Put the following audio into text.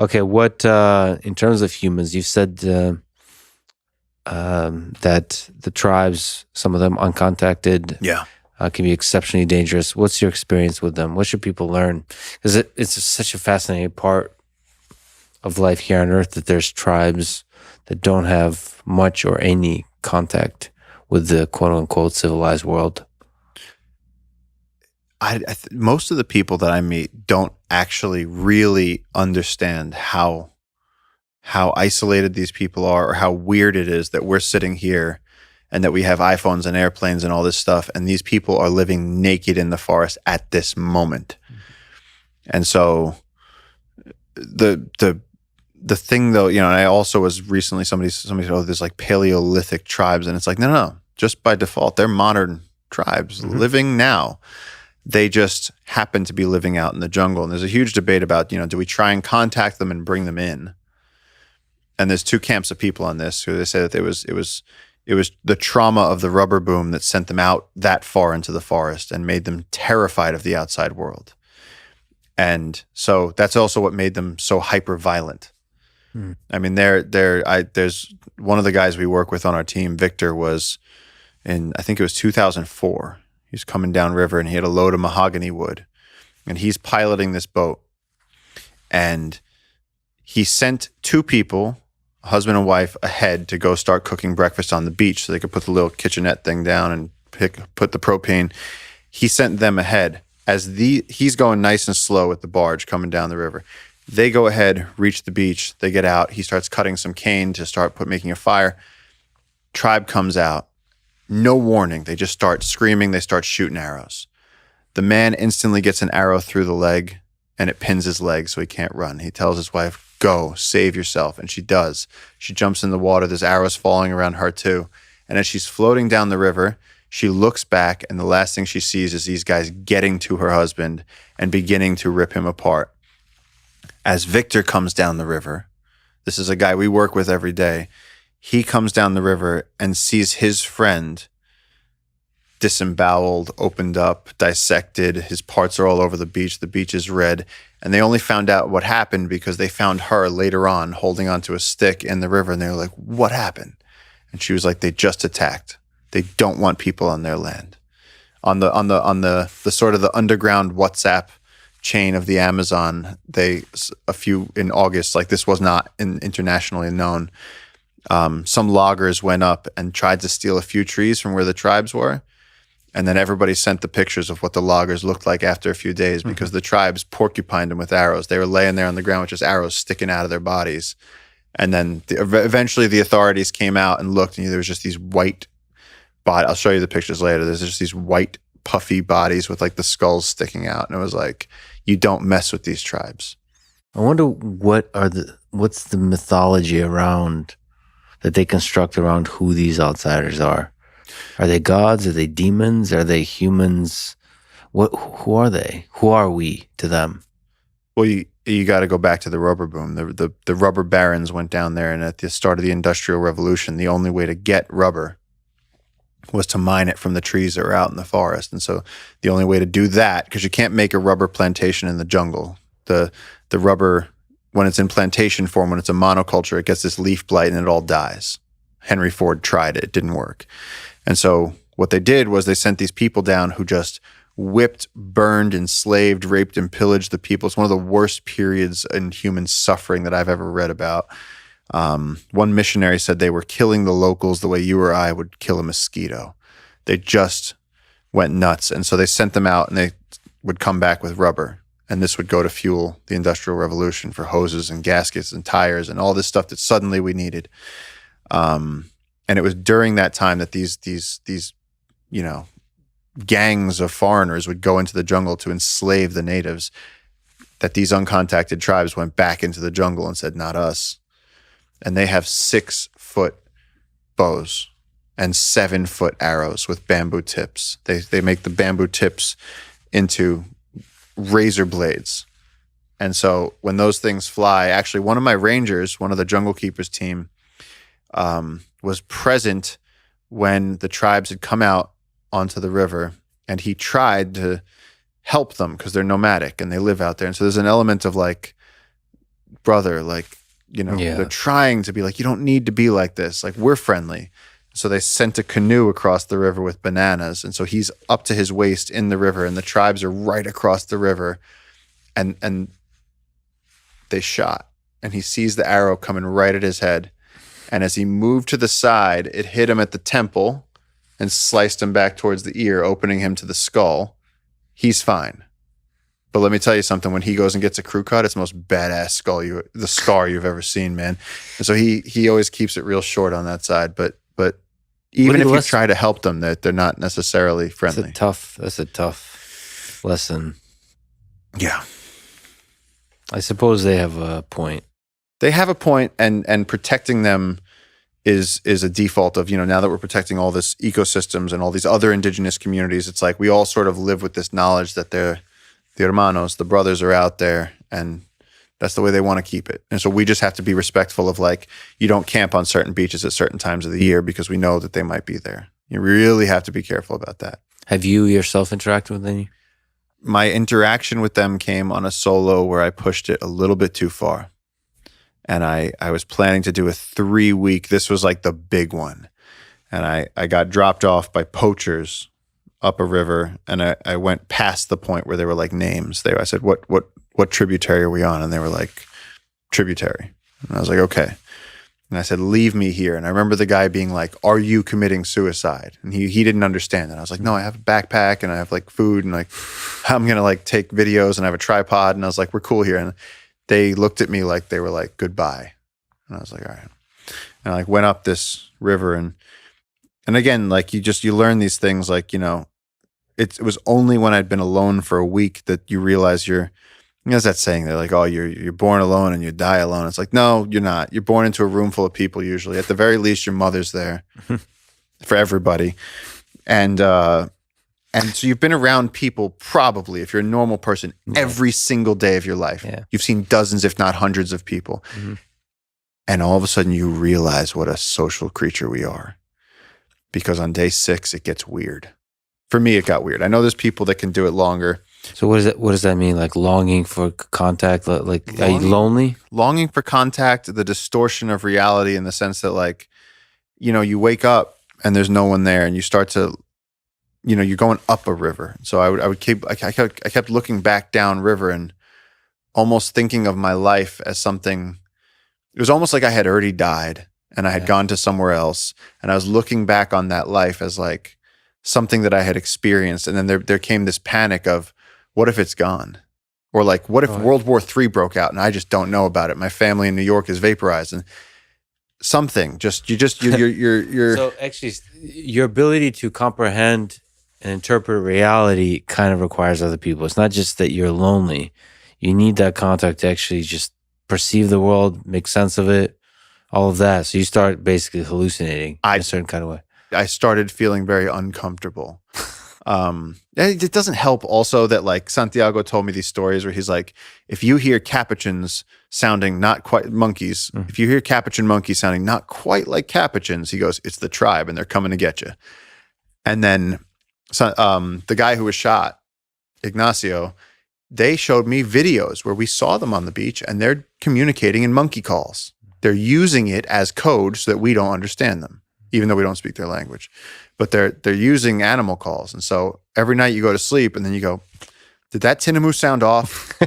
Okay, what in terms of humans, you said that the tribes, some of them uncontacted, Yeah. can be exceptionally dangerous. What's your experience with them? What should people learn? Because it's such a fascinating part of life here on Earth that there's tribes that don't have much or any contact with the quote unquote civilized world. Most of the people that I meet don't actually really understand how isolated these people are, or how weird it is that we're sitting here and that we have iPhones and airplanes and all this stuff, and these people are living naked in the forest at this moment. And so the thing, though, and I also was recently, somebody said, oh, there's like Paleolithic tribes, and it's like, no, just by default, they're modern tribes living now. They just happen to be living out in the jungle. And there's a huge debate about, do we try and contact them and bring them in? And there's two camps of people on this who they say that it was the trauma of the rubber boom that sent them out that far into the forest and made them terrified of the outside world. And so that's also what made them so hyper violent. I mean, there's one of the guys we work with on our team, Victor, was in, I think it was 2004. He was coming down river and he had a load of mahogany wood, and he's piloting this boat, and he sent two people, husband and wife, ahead to go start cooking breakfast on the beach so they could put the little kitchenette thing down and put the propane. He sent them ahead as he's going nice and slow with the barge coming down the river. They go ahead, reach the beach, they get out. He starts cutting some cane to start making a fire. Tribe comes out. No warning. They just start screaming. They start shooting arrows. The man instantly gets an arrow through the leg, and it pins his leg so he can't run. He tells his wife, go, save yourself. And she does. She jumps in the water. There's arrows falling around her too. And as she's floating down the river, she looks back, and the last thing she sees is these guys getting to her husband and beginning to rip him apart. As Victor comes down the river, this is a guy we work with every day, he comes down the river and sees his friend disemboweled, opened up, dissected. His parts are all over the beach. The beach is red. And they only found out what happened because they found her later on holding onto a stick in the river. And they were like, what happened? And she was like, they just attacked. They don't want people on their land. On the sort of the underground WhatsApp chain of the Amazon, in August, like this was not internationally known, some loggers went up and tried to steal a few trees from where the tribes were. And then everybody sent the pictures of what the loggers looked like after a few days because the tribes porcupined them with arrows. They were laying there on the ground with just arrows sticking out of their bodies. And then eventually the authorities came out and looked, and there was just these white bodies. I'll show you the pictures later. There's just these white, puffy bodies with like the skulls sticking out. And it was like, you don't mess with these tribes. I wonder what's the mythology around that they construct around who these outsiders are. Are they gods? Are they demons? Are they humans? Who are they? Who are we to them? Well, you got to go back to the rubber boom. The rubber barons went down there, and at the start of the Industrial Revolution, the only way to get rubber was to mine it from the trees that were out in the forest. And so the only way to do that, because you can't make a rubber plantation in the jungle. The rubber, when it's in plantation form, when it's a monoculture, it gets this leaf blight and it all dies. Henry Ford tried it. It didn't work. And so what they did was they sent these people down who just whipped, burned, enslaved, raped, and pillaged the people. It's one of the worst periods in human suffering that I've ever read about. One missionary said they were killing the locals the way you or I would kill a mosquito. They just went nuts. And so they sent them out, and they would come back with rubber. And this would go to fuel the Industrial Revolution for hoses and gaskets and tires and all this stuff that suddenly we needed. And it was during that time that these gangs of foreigners would go into the jungle to enslave the natives, that these uncontacted tribes went back into the jungle and said, not us. And they have 6-foot bows and 7-foot arrows with bamboo tips. They make the bamboo tips into razor blades. And so when those things fly, actually one of my rangers, one of the Jungle Keepers team, was present when the tribes had come out onto the river, and he tried to help them because they're nomadic and they live out there. And so there's an element of like brother. Like, they're trying to be like, you don't need to be like this. Like, we're friendly. So they sent a canoe across the river with bananas. And so he's up to his waist in the river, and the tribes are right across the river. And they shot. And he sees the arrow coming right at his head. And as he moved to the side, it hit him at the temple and sliced him back towards the ear, opening him to the skull. He's fine. But let me tell you something, when he goes and gets a crew cut, it's the most badass the scar you've ever seen, man. And so he always keeps it real short on that side. But even if you try to help them, they're not necessarily friendly. That's a tough lesson. Yeah. I suppose they have a point. They have a point, and protecting them is a default of, now that we're protecting all this ecosystems and all these other indigenous communities, it's like we all sort of live with this knowledge that the hermanos, the brothers, are out there, and that's the way they want to keep it. And so we just have to be respectful of, like, you don't camp on certain beaches at certain times of the year because we know that they might be there. You really have to be careful about that. Have you yourself interacted with any? My interaction with them came on a solo where I pushed it a little bit too far. And I was planning to do a 3-week, this was like the big one. And I got dropped off by poachers up a river, and I went past the point where they were like names. I said, what tributary are we on? And they were like, tributary. And I was like, okay. And I said, leave me here. And I remember the guy being like, are you committing suicide? And he didn't understand that. I was like, no, I have a backpack and I have like food, and like I'm gonna like take videos, and I have a tripod. And I was like, we're cool here. And they looked at me like they were like, goodbye. And I was like, all right. And I like went up this river, and again, like you learn these things, like, it was only when I'd been alone for a week that you realize there's that saying, they're like, oh, you're born alone and you die alone. It's like, no, you're not. You're born into a room full of people usually. At the very least, your mother's there for everybody. And so you've been around people probably, if you're a normal person, every single day of your life. Yeah. You've seen dozens, if not hundreds of people. Mm-hmm. And all of a sudden you realize what a social creature we are. Because on day 6, it gets weird. For me, it got weird. I know there's people that can do it longer. So what does that mean? Like longing for contact? Like, are you lonely? Longing for contact, the distortion of reality in the sense that, like, you wake up and there's no one there, and you start to, you're going up a river. So I kept looking back down river and almost thinking of my life as something. It was almost like I had already died and I had gone to somewhere else, and I was looking back on that life as like something that I had experienced. And then there came this panic of, what if it's gone? Or like, what if World War III broke out and I just don't know about it? My family in New York is vaporized, and something you're So actually, your ability to comprehend and interpret reality kind of requires other people. It's not just that you're lonely. You need that contact to actually just perceive the world, make sense of it, all of that. So you start basically hallucinating in a certain kind of way. I started feeling very uncomfortable. It doesn't help also that, like, Santiago told me these stories where he's like, if you hear capuchins sounding not quite monkeys, if you hear capuchin monkeys sounding not quite like capuchins, he goes, it's the tribe and they're coming to get you. And then the guy who was shot, Ignacio, they showed me videos where we saw them on the beach and they're communicating in monkey calls. They're using it as code so that we don't understand them, even though we don't speak their language. But they're using animal calls. And so every night you go to sleep and then you go, did that tinamou sound off?